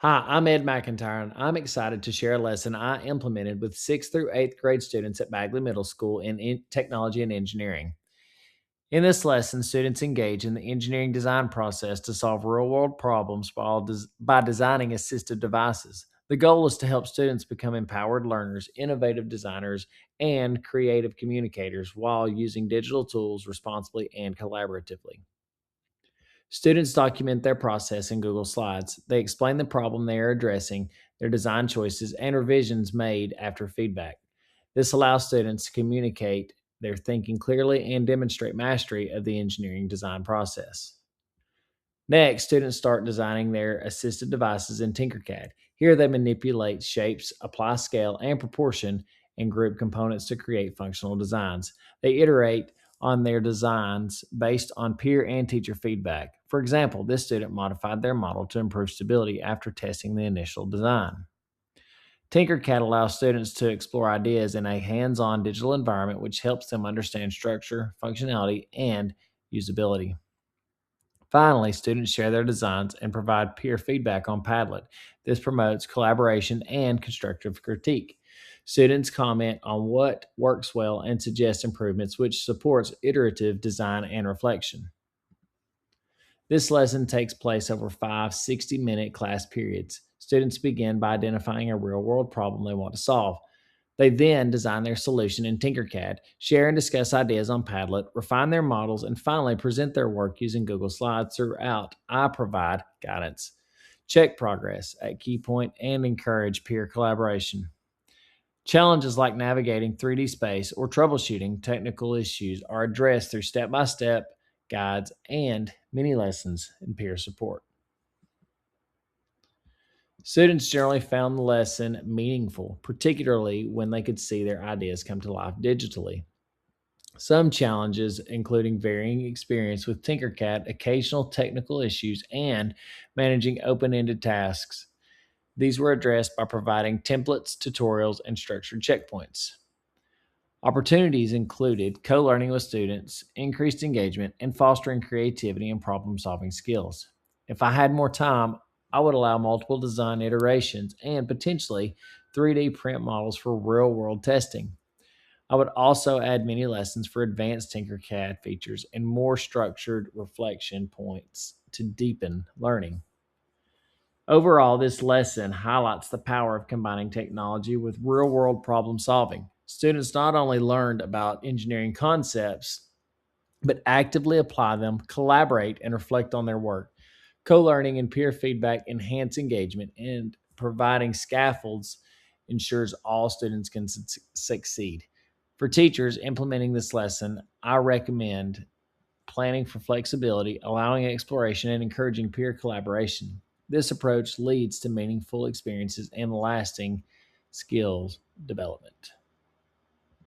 Hi, I'm Ed McIntyre, and I'm excited to share a lesson I implemented with 6th through 8th grade students at Bagley Middle School in technology and engineering. In this lesson, students engage in the engineering design process to solve real world problems by designing assistive devices. The goal is to help students become empowered learners, innovative designers, and creative communicators while using digital tools responsibly and collaboratively. Students document their process in Google Slides. They explain the problem they are addressing, their design choices, and revisions made after feedback. This allows students to communicate their thinking clearly and demonstrate mastery of the engineering design process. Next, students start designing their assisted devices in Tinkercad. Here, they manipulate shapes, apply scale and proportion, and group components to create functional designs. They iterate on their designs based on peer and teacher feedback. For example, this student modified their model to improve stability after testing the initial design. Tinkercad allows students to explore ideas in a hands on digital environment, which helps them understand structure, functionality, and usability. Finally, students share their designs and provide peer feedback on Padlet. This promotes collaboration and constructive critique. Students comment on what works well and suggest improvements, which supports iterative design and reflection. This lesson takes place over five 60-minute class periods. Students begin by identifying a real world problem they want to solve. They then design their solution in Tinkercad, share and discuss ideas on Padlet, refine their models, and finally present their work using Google Slides. Throughout, I provide guidance, check progress at key point, and encourage peer collaboration. Challenges like navigating 3D space or troubleshooting technical issues are addressed through step by step guides and mini lessons and peer support. Students generally found the lesson meaningful, particularly when they could see their ideas come to life digitally. Some challenges, including varying experience with Tinkercad, occasional technical issues, and managing open ended tasks. These were addressed by providing templates, tutorials, and structured checkpoints. Opportunities included co learning with students, increased engagement, and fostering creativity and problem solving skills. If I had more time, I would allow multiple design iterations and potentially 3D print models for real world testing. I would also add mini lessons for advanced Tinkercad features and more structured reflection points to deepen learning. Overall, this lesson highlights the power of combining technology with real world problem solving. Students not only learned about engineering concepts, but actively apply them, collaborate, and reflect on their work. Co learning and peer feedback enhance engagement, and providing scaffolds ensures all students can succeed. For teachers implementing this lesson, I recommend planning for flexibility, allowing exploration, and encouraging peer collaboration. This approach leads to meaningful experiences and lasting skills development.